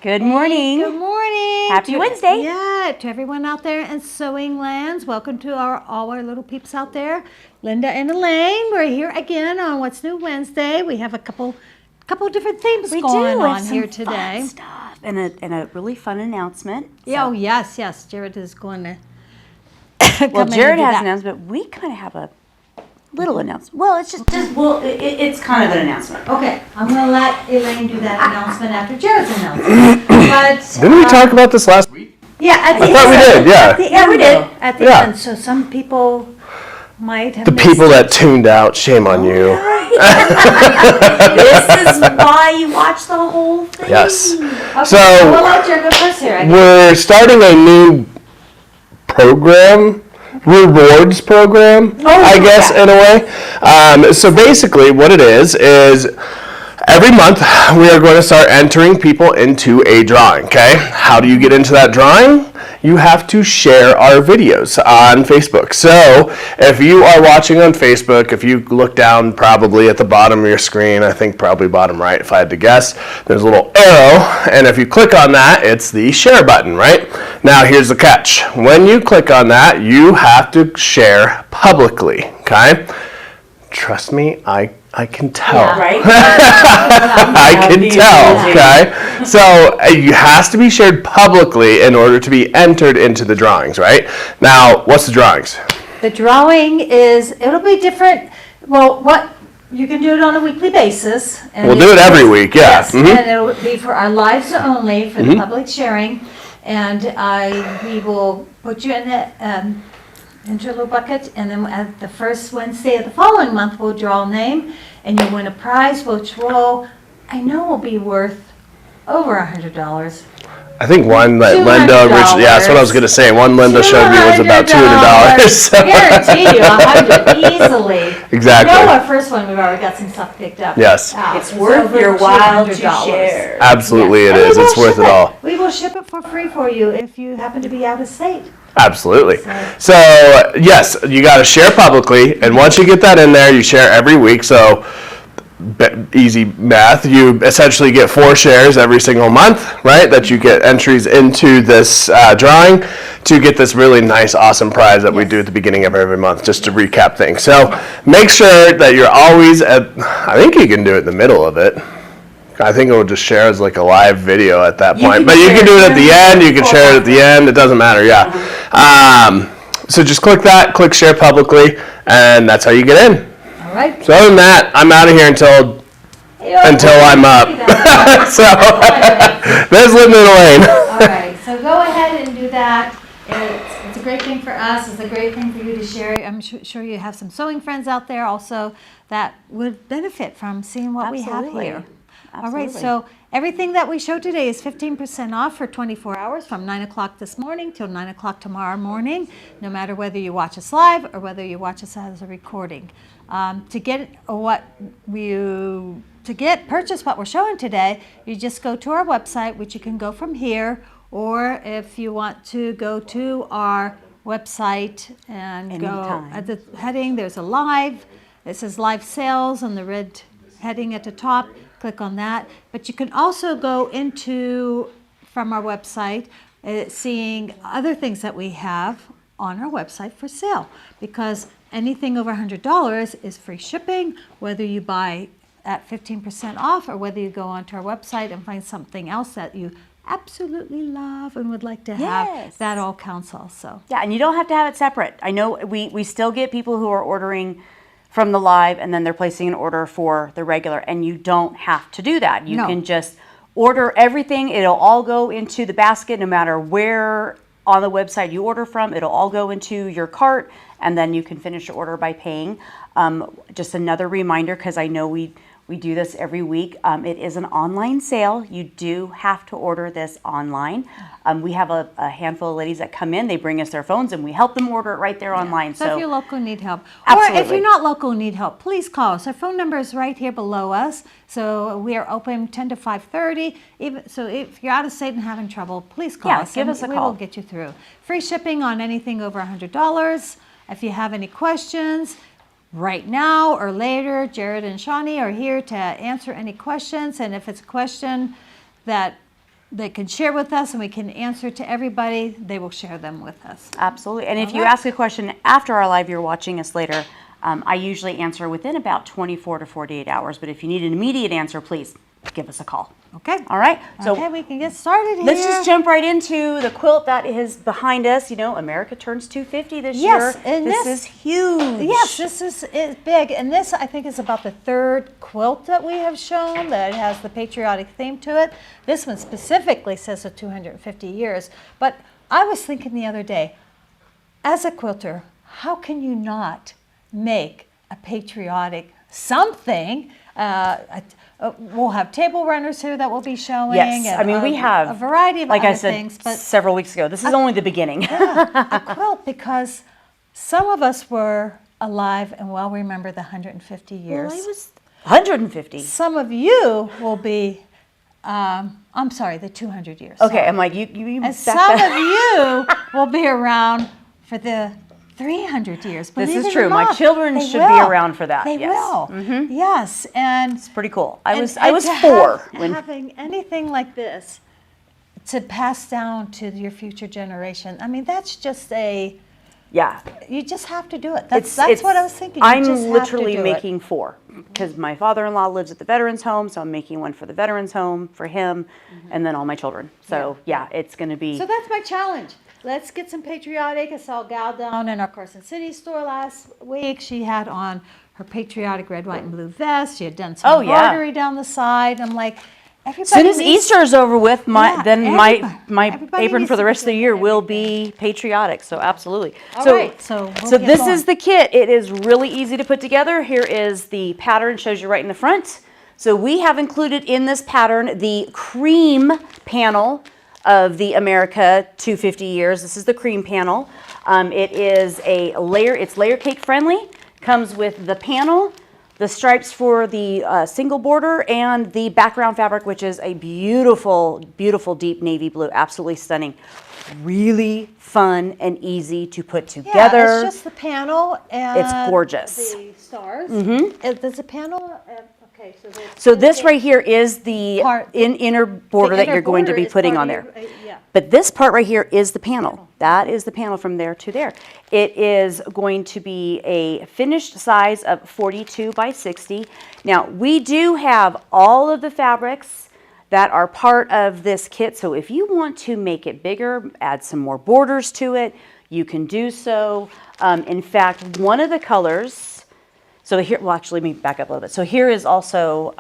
Good morning. Good morning. Happy Wednesday. Yeah, to everyone out there in sewing lands. Welcome to all our little peeps out there. Linda and Elaine, we're here again on What's New Wednesday. We have a couple different things going on here today. Fun stuff and a really fun announcement. Yeah, oh yes. Jared is going to. Well, Jared has an announcement. We kind of have a little announcement. Well, it's it's kind of an announcement. Okay, I'm going to let Elaine do that announcement after Jared's announcement. But didn't we talk about this last week? yeah, at the I thought we did. Yeah. we did at the Yeah. end. So some people might have The missed people it. that tuned out, shame on you. This is why you watch the whole thing. Yes. Okay, So we'll let Jared go first here. I guess. we're starting a new program, rewards program, I guess, in a way. So basically what it is every month we are going to start entering people into a drawing, okay? How do you get into that drawing? You have to share our videos on Facebook. So if you are watching on Facebook, if you look down probably at the bottom of your screen, I think probably bottom right if I had to guess, there's a little arrow, and if you click on that, it's the share button, right? Now here's the catch. When you click on that, you have to share publicly, okay? Trust me, I can tell. Yeah, right? I can tell, okay? So it has to be shared publicly in order to be entered into the drawings, right? Now, what's the drawings? The drawing it'll be different. Well, you can do it on a weekly basis. And We'll do it every week, yeah. Yes, and it'll be for our lives only, for the public sharing. And we will put you in into a little bucket, and then at the first Wednesday of the following month, we'll draw a name, and you'll win a prize, which I know will be worth over $100. I think one that Linda originally, yeah, that's what I was going to say. One Linda showed me was about $200. Guarantee you, 100 easily. Exactly. You know, our first one, we've already got some stuff picked up. Yes. It's worth your while to share. Absolutely it is. It's worth it all. We will ship it for free for you if you happen to be out of state. Absolutely. So, yes, you got to share publicly, and once you get that in there, you share every week. So, easy math, you essentially get 4 shares every single month, right? That you get entries into this drawing to get this really nice, awesome prize that we do at the beginning of every month, just to recap things. So, make sure that you're always I think you can do it in the middle of it. I think it will just share as like a live video at that point. But you can do it at the end, you can share it at the end, it doesn't matter, yeah. So just click that, click share publicly, and that's how you get in. All right. So other than that, I'm out of here until I'm up. So there's Linda and Elaine. All right, so go ahead and do that. It's a great thing for us. It's a great thing for you to share. I'm sure you have some sewing friends out there also that would benefit from seeing what we have here. All right, so everything that we show today is 15% off for 24 hours from 9 o'clock this morning till 9 o'clock tomorrow morning, no matter whether you watch us live or whether you watch us as a recording. Purchase what we're showing today, you just go to our website, which you can go from here, or if you want to go to our website and go at the heading, there's a live. It says live sales on the red heading at the top. Click on that. But you can also go from our website, seeing other things that we have on our website for sale, because anything over $100 is free shipping, whether you buy at 15% off or whether you go onto our website and find something else that you absolutely love and would like to have. Yes. That all counts also. Yeah, and you don't have to have it separate. I know we still get people who are ordering from the live and then they're placing an order for the regular, and you don't have to do that. You can just order everything. It'll all go into the basket no matter where on the website you order from. It'll all go into your cart, and then you can finish your order by paying. Just another reminder, because I know we do this every week. It is an online sale. You do have to order this online. We have a handful of ladies that come in, they bring us their phones, and we help them order it right there online. So if you're local and need help, absolutely. or if you're not local and need help, please call us. Our phone number is right here below us. So we are open 10 to 5:30. So if you're out of state and having trouble, please call us. Give us a call. We will get you through. Free shipping on anything over $100. If you have any questions, right now or later, Jared and Shawnee are here to answer any questions. And if it's a question that they can share with us and we can answer to everybody, they will share them with us. Absolutely. And if you right. ask a question after our live, you're watching us later, I usually answer within about 24 to 48 hours. But if you need an immediate answer, please give us a call. Okay. All right. So Okay, we can get started here. let's just jump right into the quilt that is behind us. You know, America turns 250 this Yes, year. and this this- is huge. Yes, this is big, and this I think is about the third quilt that we have shown that has the patriotic theme to it. This one specifically says the 250 years, but I was thinking the other day, as a quilter, how can you not make a patriotic something? We'll have table runners here that we'll be showing. Yes. and I mean, we have a variety of like other I said things, but several weeks ago. This is only the beginning. a quilt because some of us were alive and well remember the 150 years. Well, I was 150. Some of you will be, I'm sorry, the 200 years. Okay, sorry. I'm like you. And back some that- of you will be around for the 300 years. This Believe is it or true. My not, children they should be will. around for that, They yes. will. Yes, and Pretty cool. I was and to 4 when having anything like this to pass down to your future generation. I mean, that's just you just have to do it. That's what I was thinking. You I'm just have to literally do it. making 4 because my father-in-law lives at the veterans home, so I'm making one for the veterans home for him, and then all my children. So yeah, it's going to be. So that's my challenge. Let's get some patriotic. I saw Gal down in our Carson City store last week. She had on her patriotic red, white, and blue vest. She had done some Oh, yeah. embroidery down the side. I'm like, everybody As soon as needs- Easter's over with, Yeah, then my everybody apron needs for the to rest of the do year will everything. be patriotic. So absolutely. All so right, so we'll so get this going. is the kit. It is really easy to put together. Here is the pattern. Shows you right in the front. So we have included in this pattern the cream panel of the America 250 years. This is the cream panel. It is a layer. It's layer cake friendly. Comes with the panel, the stripes for the single border, and the background fabric, which is a beautiful, beautiful deep navy blue. Absolutely stunning. Really fun and easy to put together. Yeah, it's just the panel and It's gorgeous. the stars. Mm-hmm. There's a panel. Okay, so there's So this right here is the Part- inner border that inner you're going to border be is putting part on of there. your- yeah. But this part right here is the panel. That is the panel from there to there. It is going to be a finished size of 42 by 60. Now, we do have all of the fabrics that are part of this kit. So if you want to make it bigger, add some more borders to it, you can do so. In fact, one of the colors, so here, well, actually, let me back up a little bit. So here is also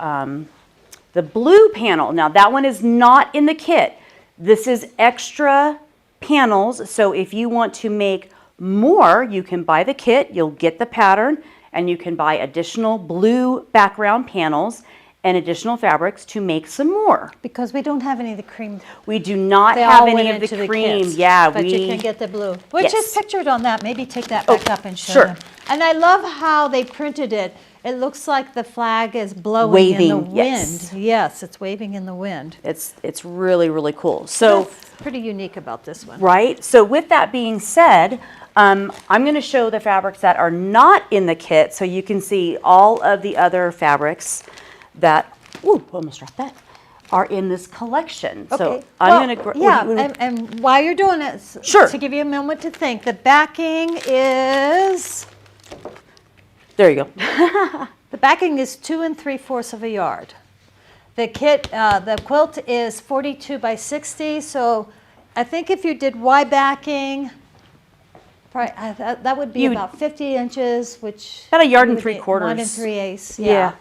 the blue panel. Now, that one is not in the kit. This is extra panels. So if you want to make more, you can buy the kit. You'll get the pattern, and you can buy additional blue background panels and additional fabrics to make some more. Because we don't have any of the cream. We do not They have all any went of the into cream. kits, Yeah, but you we. can get the blue, which Yes. is pictured on that. Maybe take that back up and show sure. them. And I love how they printed it. It looks like the flag is blowing in the Waving, wind. yes. Yes, it's waving in the wind. It's really, really cool. So. That's pretty unique about this one. Right? So with that being said, I'm going to show the fabrics that are not in the kit so you can see all of the other fabrics that, ooh, almost dropped that, are in this collection. So Okay. I'm going to, Yeah, and while you're doing it, Sure. to give you a moment to think, the backing is, there you go. the backing is 2 3/4 of a yard. The kit, the quilt is 42 by 60, so I think if you did Y backing, probably, that would be You would- about 50 inches, which About a yard you and would three need quarters. 1 3/8, Yeah. yeah.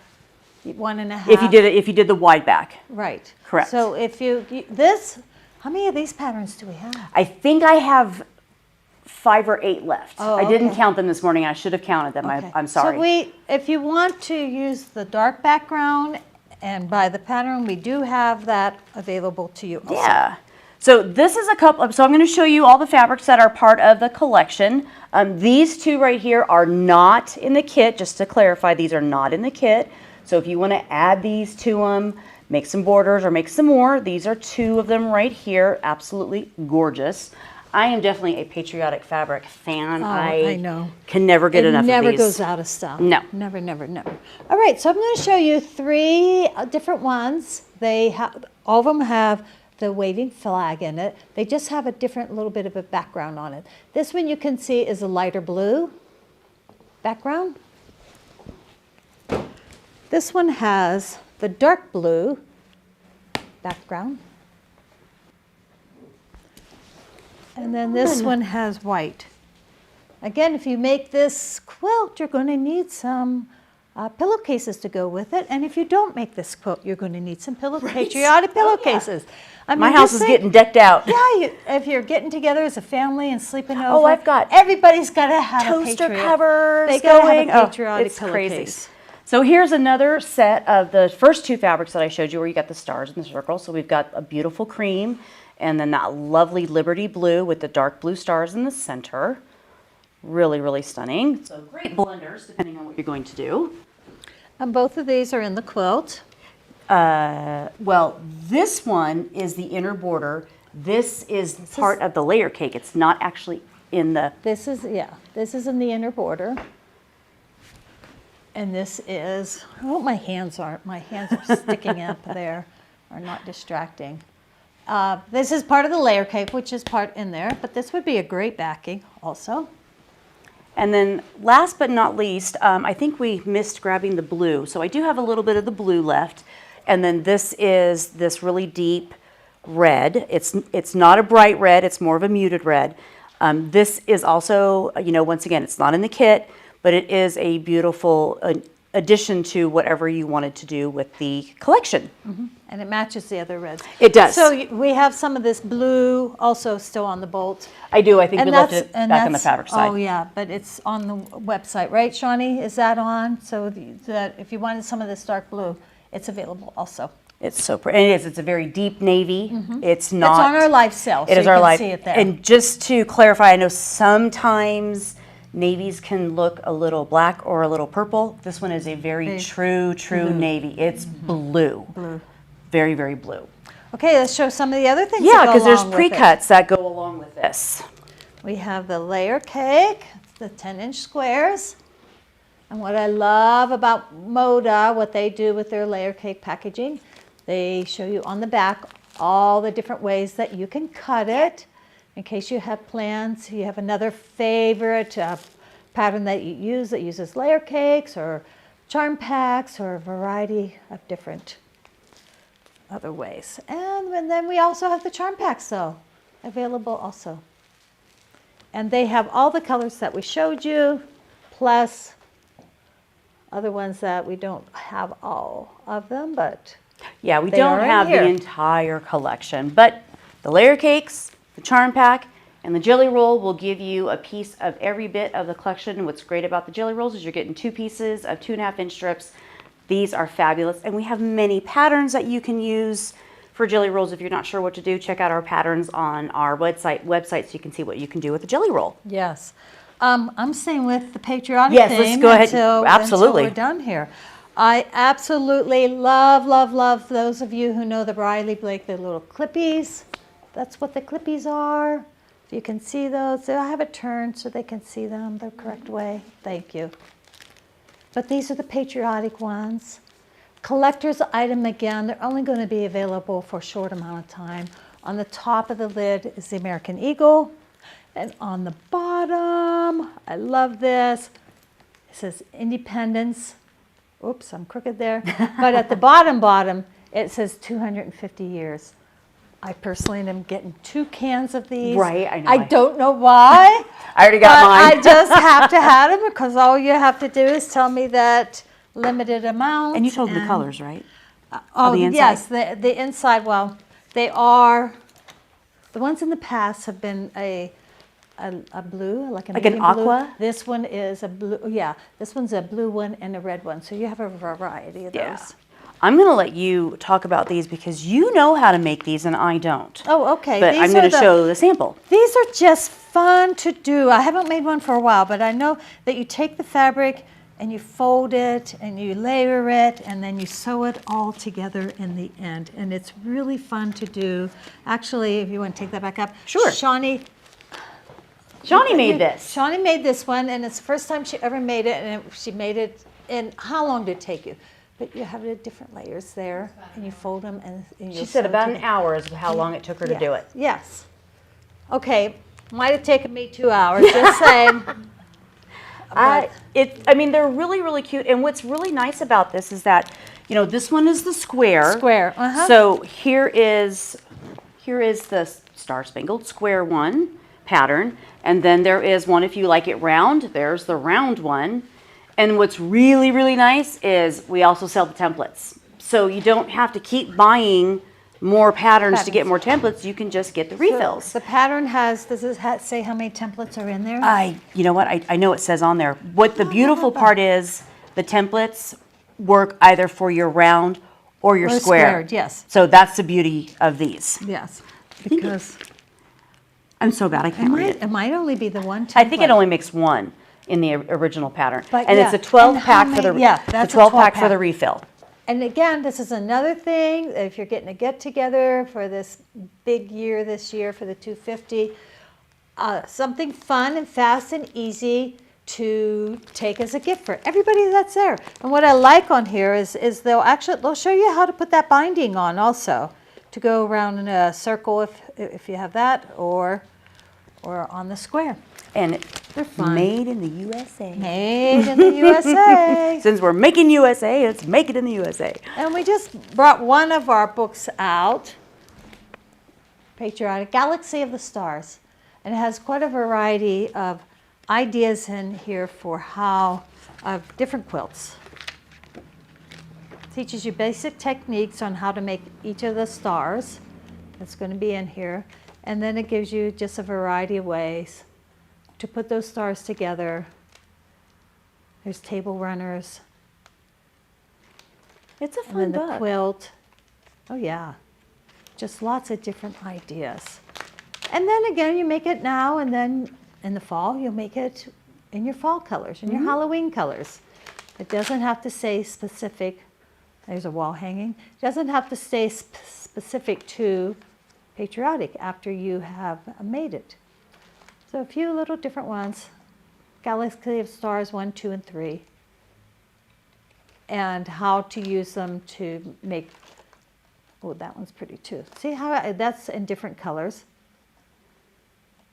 1.5. If you did the wide back. Right. Correct. So if this, how many of these patterns do we have? I think I have 5 or 8 left. Oh, I didn't okay. count them this morning. I should have counted them. Okay. I'm sorry. So if you want to use the dark background and buy the pattern, we do have that available to you also. Yeah. So this is a couple, so I'm going to show you all the fabrics that are part of the collection. These two right here are not in the kit. Just to clarify, these are not in the kit. So if you want to add these to them, make some borders or make some more, these are 2 of them right here. Absolutely gorgeous. I am definitely a patriotic fabric fan. Oh, I know. Can never get enough It never of these. goes out of style. No. Never, never, never. All right, so I'm going to show you 3 different ones. All of them have the waving flag in it. They just have a different little bit of a background on it. This one you can see is a lighter blue background. This one has the dark blue background. And then this one has white. Again, if you make this quilt, you're going to need some pillowcases to go with it. And if you don't make this quilt, you're going to need some patriotic pillowcases. I mean, My house is getting decked out. Yeah, if you're getting together as a family and sleeping over. Oh, I've got everybody's got to have toaster a patriot. covers They got to going. have a patriotic it's pillowcase. crazy. So here's another set of the first two fabrics that I showed you where you got the stars in the circle. So we've got a beautiful cream and then that lovely Liberty blue with the dark blue stars in the center. Really, really stunning. So great blenders depending on what you're going to do. And both of these are in the quilt. Well, this one is the inner border. This is part of the layer cake. It's not actually in the... This is in the inner border. And this is, oh, my hands are sticking up there, are not distracting. This is part of the layer cake, which is part in there, but this would be a great backing also. And then last but not least, I think we missed grabbing the blue. So I do have a little bit of the blue left. And then this is this really deep red. It's not a bright red, it's more of a muted red. This is also, once again, it's not in the kit, but it is a beautiful addition to whatever you wanted to do with the collection. Mm-hmm. And it matches the other reds. It does. So we have some of this blue also still on the bolt. I do. I think we left it back on the fabric side. Oh, yeah, but it's on the website, right, Shawnee? Is that on? So that if you wanted some of this dark blue, it's available also. It's so pretty. It is. It's a very deep navy. Mm-hmm. It's not. It's on our live sale. It is our live. See it there. And just to clarify, I know sometimes navies can look a little black or a little purple. This one is a very true blue. Navy. It's blue. Blue. Very, very blue. Okay, let's show some of the other things. Yeah, because there's pre-cuts that go along with this. We have the layer cake, the 10-inch squares. And what I love about Moda, what they do with their layer cake packaging, they show you on the back all the different ways that you can cut it. In case you have plans, you have another favorite pattern that you use that uses layer cakes or charm packs or a variety of different other ways. And then we also have the charm packs though, available also. And they have all the colors that we showed you, plus other ones that we don't have all of them, but yeah, we don't have the entire collection, but the layer cakes, the charm pack, and the jelly roll will give you a piece of every bit of the collection. And what's great about the jelly rolls is you're getting 2 pieces of 2.5-inch strips. These are fabulous, and we have many patterns that you can use for jelly rolls. If you're not sure what to do, check out our patterns on our website so you can see what you can do with a jelly roll. Yes. I'm staying with the patriotic theme. Yes, let's go ahead. Absolutely. Until we're done here. I absolutely love those of you who know the Riley Blake, the little clippies. That's what the clippies are. If you can see those, I have it turned so they can see them the correct way. Thank you. But these are the patriotic ones. Collector's item again, they're only going to be available for a short amount of time. On the top of the lid is the American Eagle. And on the bottom, I love this. It says Independence. Oops, I'm crooked there. But at the bottom, it says 250 years. I personally am getting 2 cans of these. Right, I know. I don't know why. I already got mine. I just have to have them because all you have to do is tell me that limited amount. And you told the colors, right? Oh, the inside? yes, the inside. Well, they are. The ones in the past have been a blue, like an aqua. Blue. This one is a blue. Yeah, this one's a blue one and a red one. So you have a variety of those. I'm going to let you talk about these because you know how to make these and I don't. Oh, okay. But I'm going to show the sample. These are just fun to do. I haven't made one for a while, but I know that you take the fabric and you fold it and you layer it and then you sew it all together in the end. And it's really fun to do. Actually, if you want to take that back up. Sure. Shawnee made this. Shawnee made this one, and it's the first time she ever made it, and she made it in, how long did it take you? but you have the different layers there, and you fold them, and She you'll said sew about an together. hour is how long it took her to do it. Yes. Okay, might have taken me 2 hours, just saying. I mean, they're really, really cute. And what's really nice about this is that, you know, this one is the square. Square, So here is the Star Spangled Square one pattern. And then there is one, if you like it round, there's the round one. And what's really, really nice is we also sell the templates. So you don't have to keep buying more patterns to get more templates. You can just get the refills. The pattern has, does it say how many templates are in there? You know what? I know it says on there. What the beautiful part is, the templates work either for your round or your Or square. squared, yes. So that's the beauty of these. Yes, think because I'm so bad I can't read it. it might only be the one template. I think it only makes one in the original pattern. But and yeah, it's a 12 and how pack for the many- yeah, the that's a 12 12 pack for the pack. refill. And again, this is another thing, if you're getting a get-together for this big year this year for the 250, something fun and fast and easy to take as a gift for everybody that's there. And what I like on here is they'll show you how to put that binding on also, to go around in a circle if you have that, or on the square. And They're fun. made in the USA. Made in the USA. Since we're making USA, let's make it in the USA. And we just brought one of our books out, Patriotic Galaxy of the Stars. And it has quite a variety of ideas in here for of different quilts. Teaches you basic techniques on how to make each of the stars. That's going to be in here. And then it gives you just a variety of ways to put those stars together. There's table runners. It's a And fun then the book. quilt. Oh yeah, just lots of different ideas. And then again, you make it now, and then in the fall, you'll make it in your fall colors, in your Halloween colors. It doesn't have to say specific. There's a wall hanging. It doesn't have to stay specific to patriotic after you have made it. So a few little different ones. Galaxy of Stars 1, 2, and 3. And how to use them to make, oh, that one's pretty too. See how that's in different colors.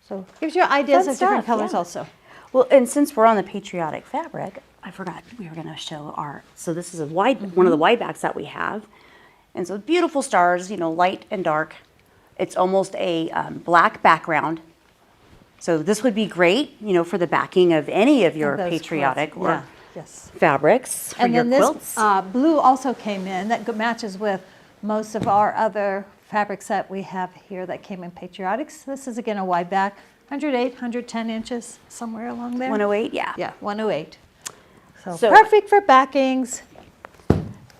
So gives you ideas Fun of different stuff, colors yeah. also. Well, and since we're on the patriotic fabric, I forgot we were going to show so this is one of the wide backs that we have. And so beautiful stars, you know, light and dark. It's almost a black background. So this would be great, you know, for the backing of any of your Those patriotic quilts. or Yeah, yes. fabrics for And your then quilts. this blue also came in. That matches with most of our other fabrics that we have here that came in patriotics. This is again a wide back, 108, 110 inches, somewhere along there. 108, yeah. Yeah, 108. So So- perfect for backings.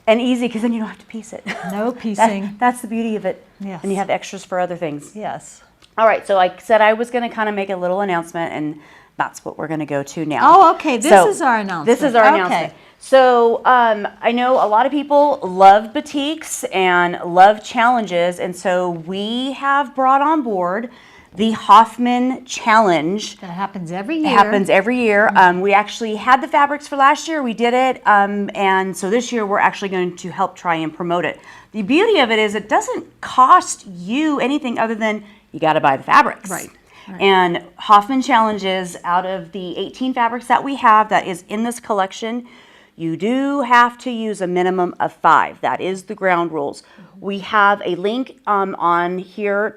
And easy because then you don't have to piece it. No piecing. That's the beauty of it. Yes. And you have extras for other things. Yes. All right, so I said I was going to kind of make a little announcement, and that's what we're going to go to now. Oh, okay. This is our announcement. This is our Okay. announcement. So I know a lot of people love batiks and love challenges, and so we have brought on board the Hoffman Challenge. That happens every year. It happens every year. We actually had the fabrics for last year. We did it. And so this year we're actually going to help try and promote it. The beauty of it is it doesn't cost you anything other than you got to buy the fabrics. Right. And Hoffman Challenges, out of the 18 fabrics that we have that is in this collection, you do have to use a minimum of 5. That is the ground rules. We have a link on here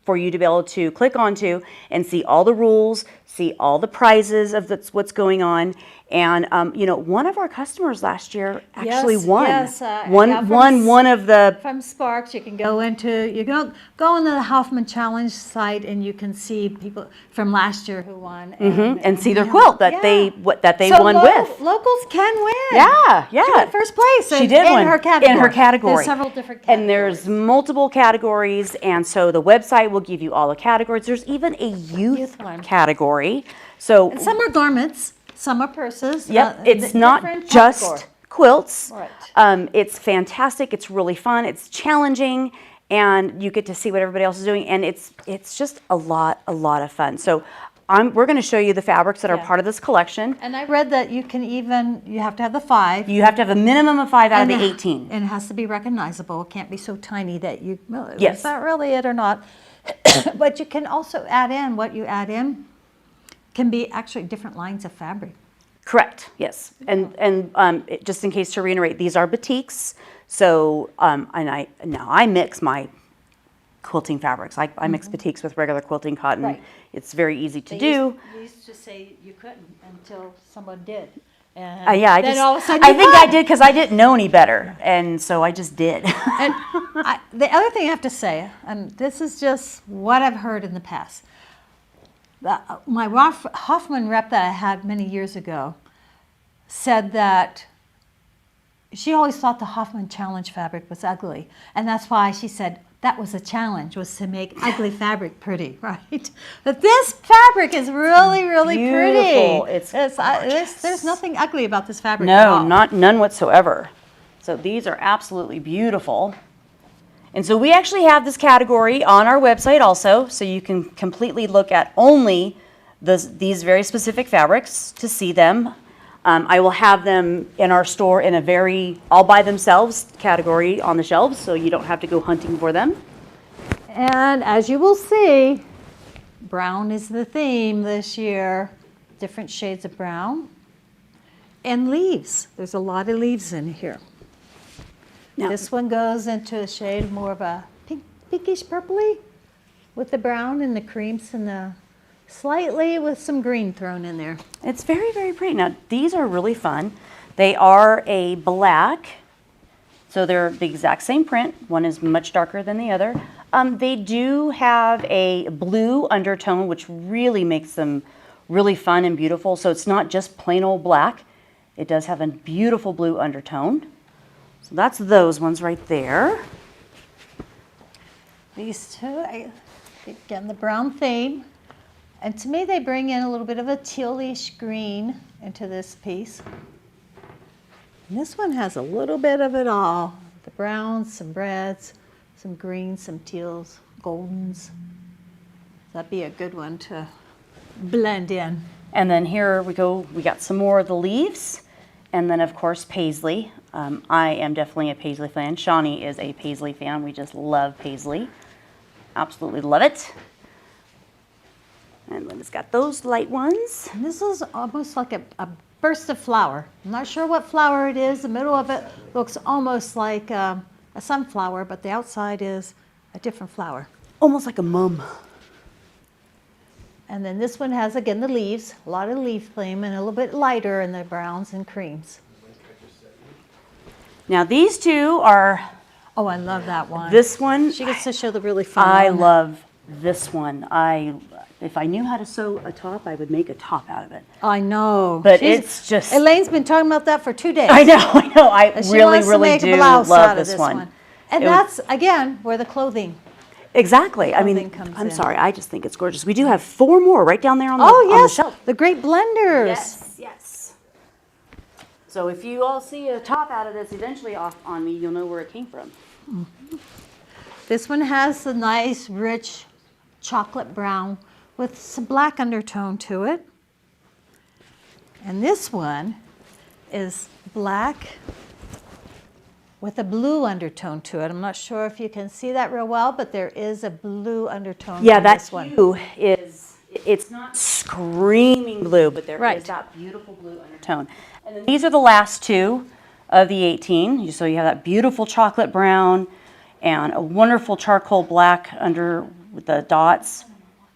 for you to be able to click onto and see all the rules, see all the prizes of what's going on. And you know, one of our customers last year actually won. Yes, yeah, won from one of the. From Sparks, you can go on the Hoffman Challenge site, and you can see people from last year who won. And see their quilt that they So won with. Locals can win. Yeah. She won first place. She did in win her category. in her category. There's several different categories. And there's multiple categories, and so the website will give you all the categories. There's even a youth one. category. So And some are garments, some are purses. yep, it's not different just category. quilts. Right. It's fantastic. It's really fun. It's challenging, and you get to see what everybody else is doing, and it's just a lot of fun. So we're going to show you the fabrics that are Yeah. part of this collection. And I read that you have to have the 5. You have to have a minimum of 5 out of the And 18. And it has to be recognizable. It can't be so tiny that well, Yes. is that really it or not? But you can also add in, what you add in can be actually different lines of fabric. Correct, yes. And just in case to reiterate, these are batiks. So, and I mix my quilting fabrics. I mix batiks with regular quilting cotton. Right. It's very easy to do. They used to say you couldn't until someone did. Yeah, all of a sudden I you think could. I did because I didn't know any better, and so I just did. And the other thing I have to say, and this is just what I've heard in the past, my Hoffman rep that I had many years ago said that she always thought the Hoffman Challenge fabric was ugly, and that's why she said that was a challenge, was to make ugly fabric pretty, right? But this fabric is really, really Beautiful. pretty. It's There's nothing ugly about this fabric at all. No, none whatsoever. So these are absolutely beautiful. And so we actually have this category on our website also, so you can completely look at only these very specific fabrics to see them. I will have them in our store in a very all by themselves category on the shelves, so you don't have to go hunting for them. And as you will see, brown is the theme this year. Different shades of brown. And leaves. There's a lot of leaves in here. Now, This one goes into a shade more of a pinkish purpley with the brown and the creams and the slightly with some green thrown in there. it's very, very pretty. Now, these are really fun. They are a black, so they're the exact same print. One is much darker than the other. They do have a blue undertone, which really makes them really fun and beautiful. So it's not just plain old black. It does have a beautiful blue undertone. So that's those ones right there. These two, again, the brown theme. And to me, they bring in a little bit of a tealish green into this piece. And this one has a little bit of it all. The browns, some reds, some greens, some teals, goldens. That'd be a good one to blend in. And then here we go, we got some more of the leaves. And then of course Paisley. I am definitely a Paisley fan. Shawnee is a Paisley fan. We just love Paisley. Absolutely love it. And then it's got those light ones. And this is almost like a burst of flower. I'm not sure what flower it is. The middle of it looks almost like a sunflower, but the outside is a different flower. Almost like a mum. And then this one has, again, the leaves, a lot of leaf theme, and a little bit lighter in the browns and creams. Now these two are, Oh, I love that one. this one, She gets to show the really fun I one. love this one. If I knew how to sew a top, I would make a top out of it. I know. But it's just, Elaine's been talking about that for 2 days. I know. I And she really, wants to really make a do blouse love out of this one. And It was- that's, again, where the clothing. Exactly. I mean, Clothing comes I'm in. sorry. I just think it's gorgeous. We do have 4 more right down there on the, Oh, on the yes, shelf. the great blenders. Yes. So if you all see a top out of this eventually off on me, you'll know where it came from. This one has a nice, rich chocolate brown with some black undertone to it. And this one is black with a blue undertone to it. I'm not sure if you can see that real well, but there is a blue undertone Yeah, to that this one. hue is, it's not screaming blue, but there is Right. that beautiful blue undertone. And then these are the last 2 of the 18. So you have that beautiful chocolate brown and a wonderful charcoal black under with the dots.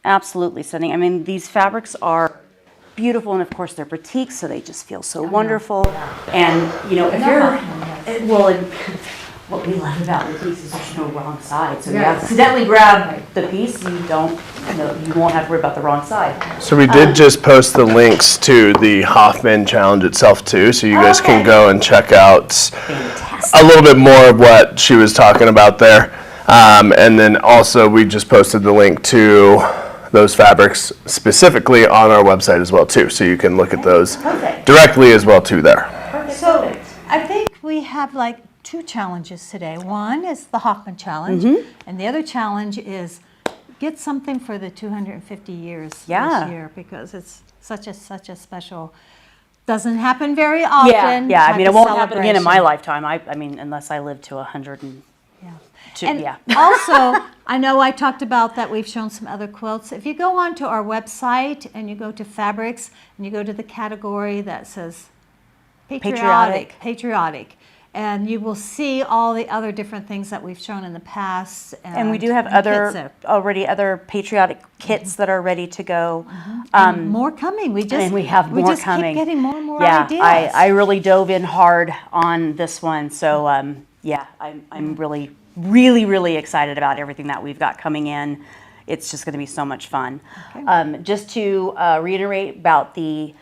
Absolutely stunning. I mean, these fabrics are beautiful, and of course they're batiks, so they just feel so wonderful. And you know, if you're what we love about batiks is there's no wrong side. So you accidentally grab the piece, you won't have to worry about the wrong side. So we did just post the links to the Hoffman Challenge itself too, so you guys can go and check out Fantastic. a little bit more of what she was talking about there. And then also we just posted the link to those fabrics specifically on our website as well too, so you can look at those Perfect. directly as well too there. So I think we have like 2 challenges today. One is the Hoffman Challenge, and the other challenge is get something for the 250 years Yeah. this year, because it's such a special, doesn't happen very often. Yeah, I type mean, it of won't happen again in my celebration. lifetime. I mean, unless I live to 100 and Yeah. And yeah. also, I know I talked about that we've shown some other quilts. If you go onto our website and you go to fabrics and you go to the category that says patriotic, and you will see all the other different things that we've shown in the past. And we do have and kits other patriotic kits that are ready to go. and more coming. And we have more just coming. keep getting more and more Yeah, ideas. I really dove in hard on this one. So yeah, I'm really excited about everything that we've got coming in. It's just going to be so much fun. Okay. Just to reiterate about the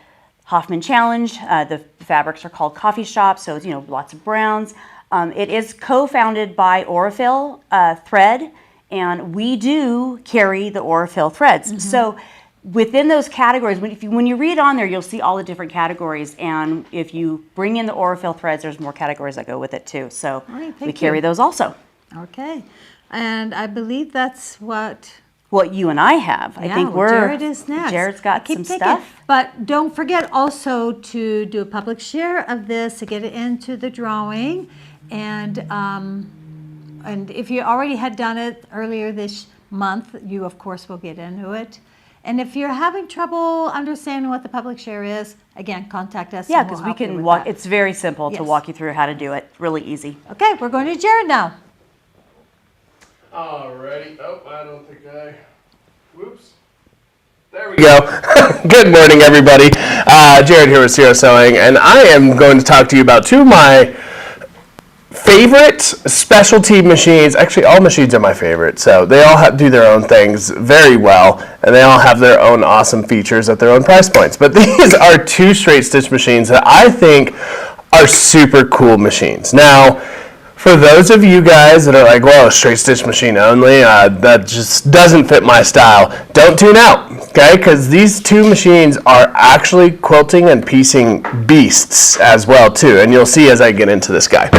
Hoffman Challenge, the fabrics are called Coffee Shop, so it's, lots of browns. It is co-founded by Aurifil Thread, and we do carry the Aurifil threads. So within those categories, when you read on there, you'll see all the different categories, and if you bring in the Aurifil threads, there's more categories that go with it too. So All right, we thank carry you. those also. Okay. And I believe that's what What you and I have. I think Jared is next. Jared's got Keep some thinking. stuff. But don't forget also to do a public share of this to get it into the drawing. And if you already had done it earlier this month, you of course will get into it. And if you're having trouble understanding what the public share is, again, contact us. Yeah, and we'll because we help you can with walk. that. It's very simple to Yes. walk you through how to do it. Really easy. Okay, we're going to Jared now. Alrighty. Oh, I don't think whoops. There we go. Good morning, everybody. Jared here with Zero Sewing, and I am going to talk to you about two of my favorite specialty machines. Actually, all machines are my favorite, so they all do their own things very well, and they all have their own awesome features at their own price points. But these are two straight stitch machines that I think are super cool machines. Now, for those of you guys that are like, well, a straight stitch machine only, that just doesn't fit my style, don't tune out, okay? Because these two machines are actually quilting and piecing beasts as well, too. And you'll see as I get into this guy.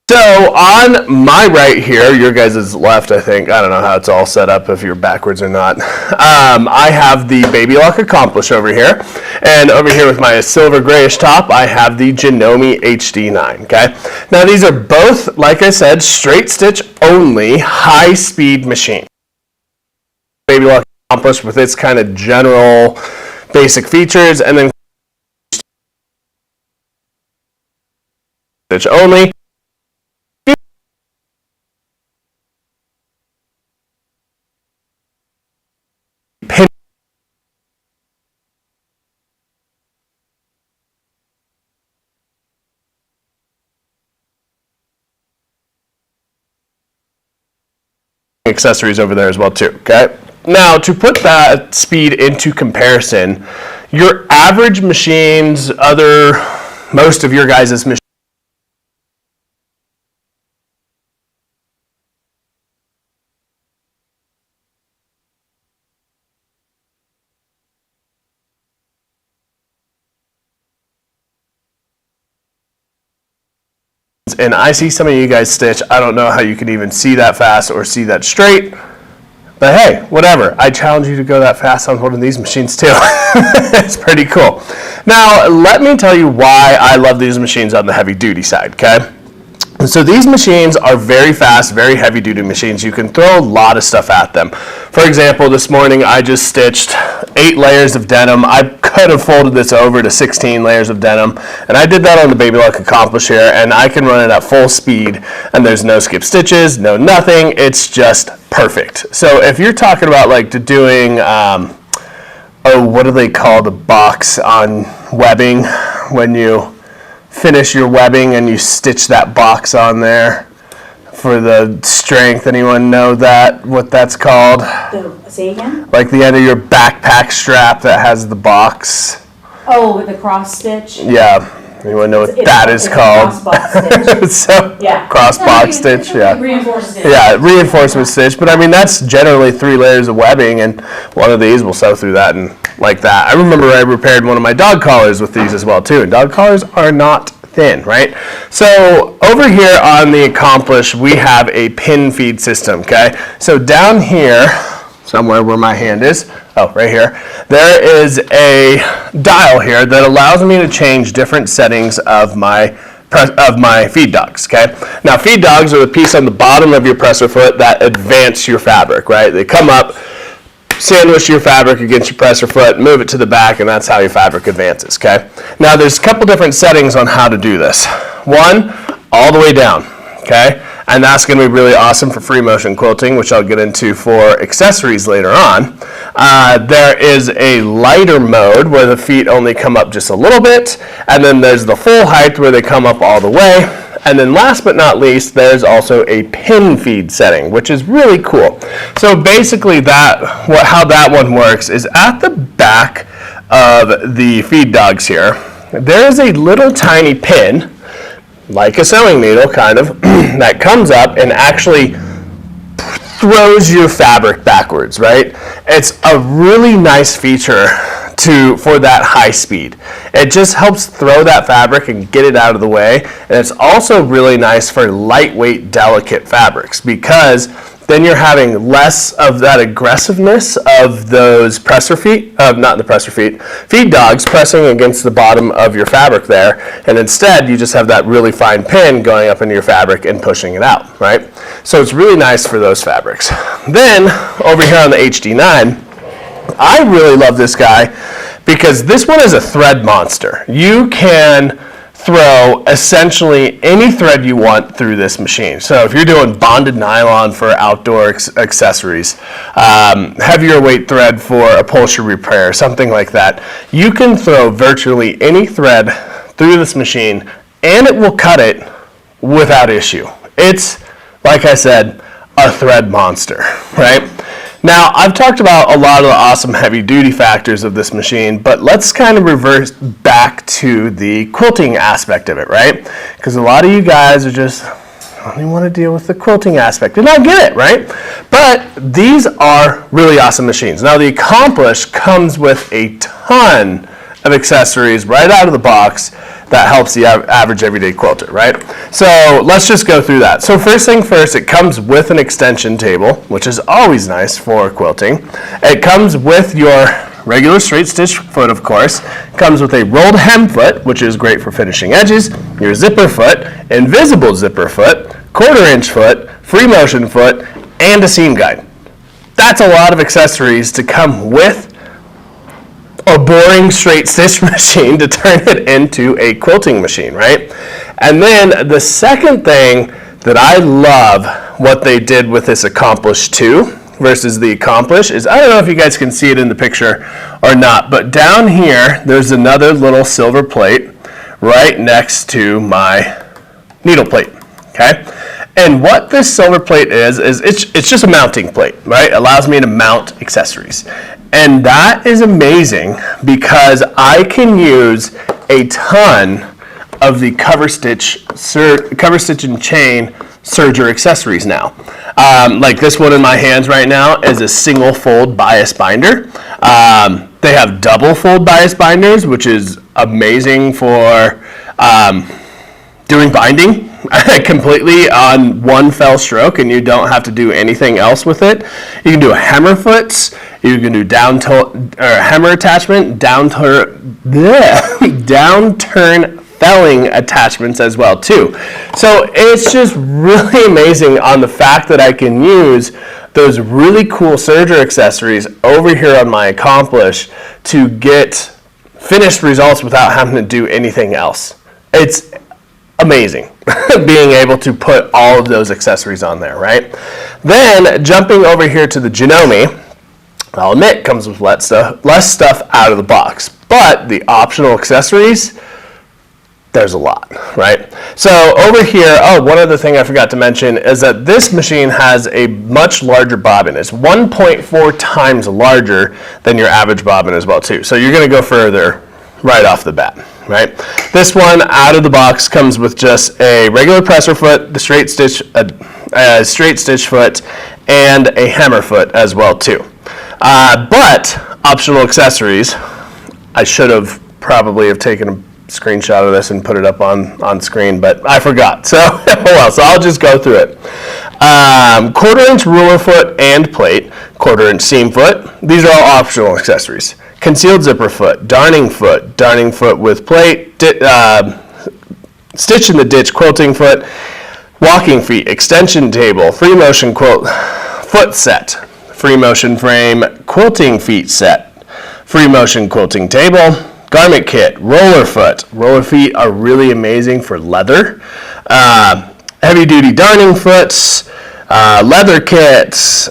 So on my right here, your guys' left, I think, I don't know how it's all set up, if you're backwards or not. I have the Baby Lock Accomplish over here. And over here with my silver grayish top, I have the Janome HD9, okay? Now these are both, like I said, straight stitch only, high speed machine. Baby Lock Accomplish with its kind of general basic features, and then stitch only. Accessories over there as well too, okay? Now, to put that speed into comparison, your average machines, most of your guys' machines, and I see some of you guys stitch. I don't know how you can even see that fast or see that straight. But hey, whatever. I challenge you to go that fast on one of these machines too. It's pretty cool. Now, let me tell you why I love these machines on the heavy duty side, okay? So these machines are very fast, very heavy duty machines. You can throw a lot of stuff at them. For example, this morning I just stitched 8 layers of denim. I could have folded this over to 16 layers of denim, and I did that on the Baby Lock Accomplish here, and I can run it at full speed, and there's no skip stitches, no nothing. It's just perfect. So if you're talking about like doing, what do they call the box on webbing when you finish your webbing and you stitch that box on there for the strength? Anyone know what that's called? Say again? Like the end of your backpack strap that has the box. Oh, with the cross stitch. Yeah. Anyone know what that is called? Cross stitch. So, Yeah. cross box stitch, yeah. Reinforced stitch. Yeah, reinforcement stitch, but I mean that's generally 3 layers of webbing, and one of these will sew through that and like that. I remember I repaired one of my dog collars with these as well too, and dog collars are not thin, right? So over here on the Accomplish, we have a pin feed system, okay? So down here, somewhere where my hand is, oh, right here, there is a dial here that allows me to change different settings of my feed dogs, okay? Now, feed dogs are the piece on the bottom of your presser foot that advance your fabric, right? They come up, sandwich your fabric against your presser foot, move it to the back, and that's how your fabric advances, okay? Now, there's a couple different settings on how to do this. One, all the way down, okay? And that's going to be really awesome for free motion quilting, which I'll get into for accessories later on. There is a lighter mode where the feet only come up just a little bit, and then there's the full height where they come up all the way. And then last but not least, there's also a pin feed setting, which is really cool. So basically how that one works is at the back of the feed dogs here, there's a little tiny pin, like a sewing needle kind of, that comes up and actually throws your fabric backwards, right? It's a really nice feature for that high speed. It just helps throw that fabric and get it out of the way. And it's also really nice for lightweight, delicate fabrics, because then you're having less of that aggressiveness of those feed dogs pressing against the bottom of your fabric there. And instead, you just have that really fine pin going up into your fabric and pushing it out, right? So it's really nice for those fabrics. Then over here on the HD9, I really love this guy because this one is a thread monster. You can throw essentially any thread you want through this machine. So if you're doing bonded nylon for outdoor accessories, heavier weight thread for upholstery repair, something like that, you can throw virtually any thread through this machine and it will cut it without issue. It's, like I said, a thread monster, right? Now, I've talked about a lot of the awesome heavy-duty factors of this machine, but let's kind of reverse back to the quilting aspect of it, right? Because a lot of you guys are just, I only want to deal with the quilting aspect, and I get it, right? But these are really awesome machines. Now, the Accomplish comes with a ton of accessories right out of the box that helps the average everyday quilter, right? So let's just go through that. So first thing first, it comes with an extension table, which is always nice for quilting. It comes with your regular straight stitch foot, of course. It comes with a rolled hem foot, which is great for finishing edges, your zipper foot, invisible zipper foot, 1/4 inch foot, free motion foot, and a seam guide. That's a lot of accessories to come with a boring straight stitch machine to turn it into a quilting machine, right? And then the second thing that I love what they did with this Accomplish 2 versus the Accomplish is, I don't know if you guys can see it in the picture or not, but down here there's another little silver plate right next to my needle plate, okay? And what this silver plate is it's just a mounting plate, right? It allows me to mount accessories. And that is amazing because I can use a ton of the cover stitch and chain serger accessories now. Like this one in my hands right now is a single fold bias binder. They have double fold bias binders, which is amazing for doing binding completely on one fell stroke, and you don't have to do anything else with it. You can do a hammer foots, you can do hammer attachment, downturn felling attachments as well too. So it's just really amazing on the fact that I can use those really cool serger accessories over here on my Accomplish to get finished results without having to do anything else. It's amazing being able to put all of those accessories on there, right? Then jumping over here to the Janome, I'll admit comes with less stuff out of the box, but the optional accessories, there's a lot, right? So over here, one other thing I forgot to mention is that this machine has a much larger bobbin. It's 1.4 times larger than your average bobbin as well too. So you're gonna go further right off the bat, right? This one out of the box comes with just a regular presser foot, the straight stitch foot, and a hammer foot as well too. But optional accessories, I should have probably taken a screenshot of this and put it up on screen, but I forgot. So, so I'll just go through it. Quarter-inch ruler foot and plate, quarter-inch seam foot. These are all optional accessories. Concealed zipper foot, darning foot with plate, stitch in the ditch quilting foot, walking feet, extension table, free motion quilt foot set, free motion frame quilting feet set, free motion quilting table, garment kit, roller foot. Roller feet are really amazing for leather. Heavy duty darning foots, leather kits,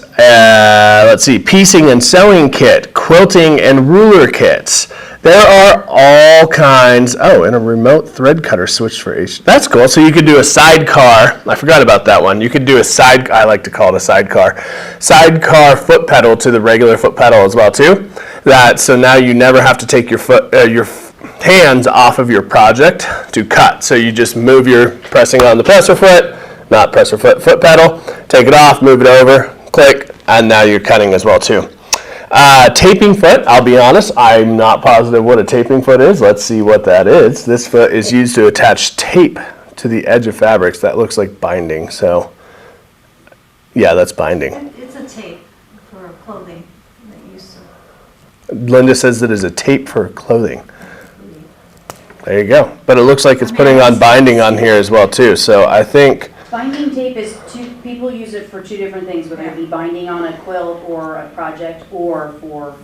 piecing and sewing kit, quilting and ruler kits. There are all kinds. Oh, and a remote thread cutter switch for H. That's cool. So you could do a sidecar. I forgot about that one. You could do I like to call it a sidecar foot pedal to the regular foot pedal as well too. So now you never have to take your hands off of your project to cut. So you just move your pressing on the foot pedal, take it off, move it over, click, and now you're cutting as well too. Taping foot, I'll be honest, I'm not positive what a taping foot is. Let's see what that is. This foot is used to attach tape to the edge of fabrics. That looks like binding, so yeah, that's binding. It's a tape for clothing that you sew. Linda says that is a tape for clothing. There you go. But it looks like it's putting on binding on here as well too, so I think... Binding tape is people use it for two different things, whether it be binding on a quilt or a project or for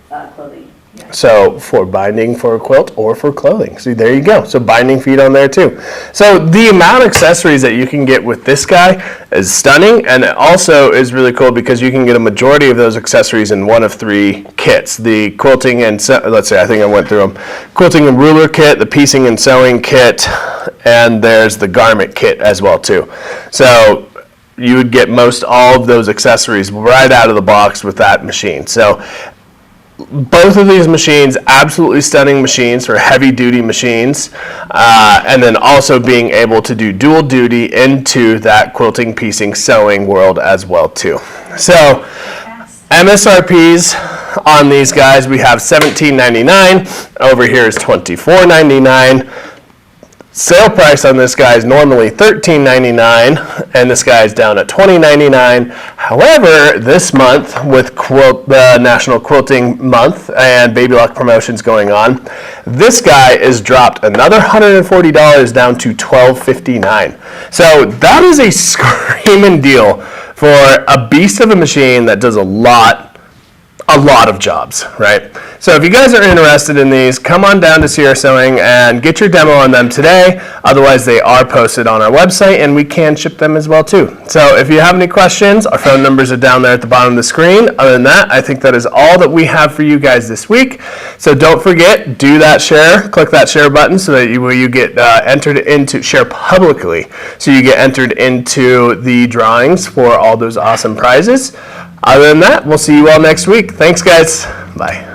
clothing. So for binding for a quilt or for clothing. See, there you go. So binding feet on there too. So the amount of accessories that you can get with this guy is stunning, and it also is really cool because you can get a majority of those accessories in one of 3 kits. The quilting and, I think I went through them. Quilting and ruler kit, the piecing and sewing kit, and there's the garment kit as well too. So you would get most all of those accessories right out of the box with that machine. So both of these machines, absolutely stunning machines for heavy duty machines, and then also being able to do dual duty into that quilting, piecing, sewing world as well too. So MSRPs on these guys, we have $17.99, over here is $24.99. Sale price on this guy is normally $13.99, and this guy is down at $20.99. However, this month, with the National Quilting Month and Baby Lock promotions going on, this guy is dropped another $140 down to $12.59. So that is a screaming deal for a beast of a machine that does a lot of jobs, right? So if you guys are interested in these, come on down to Sierra Sewing and get your demo on them today. Otherwise, they are posted on our website and we can ship them as well too. So if you have any questions, our phone numbers are down there at the bottom of the screen. Other than that, I think that is all that we have for you guys this week. So don't forget, do that share, click that share button so that you get entered into, share publicly, so you get entered into the drawings for all those awesome prizes. Other than that, we'll see you all next week. Thanks, guys. Bye.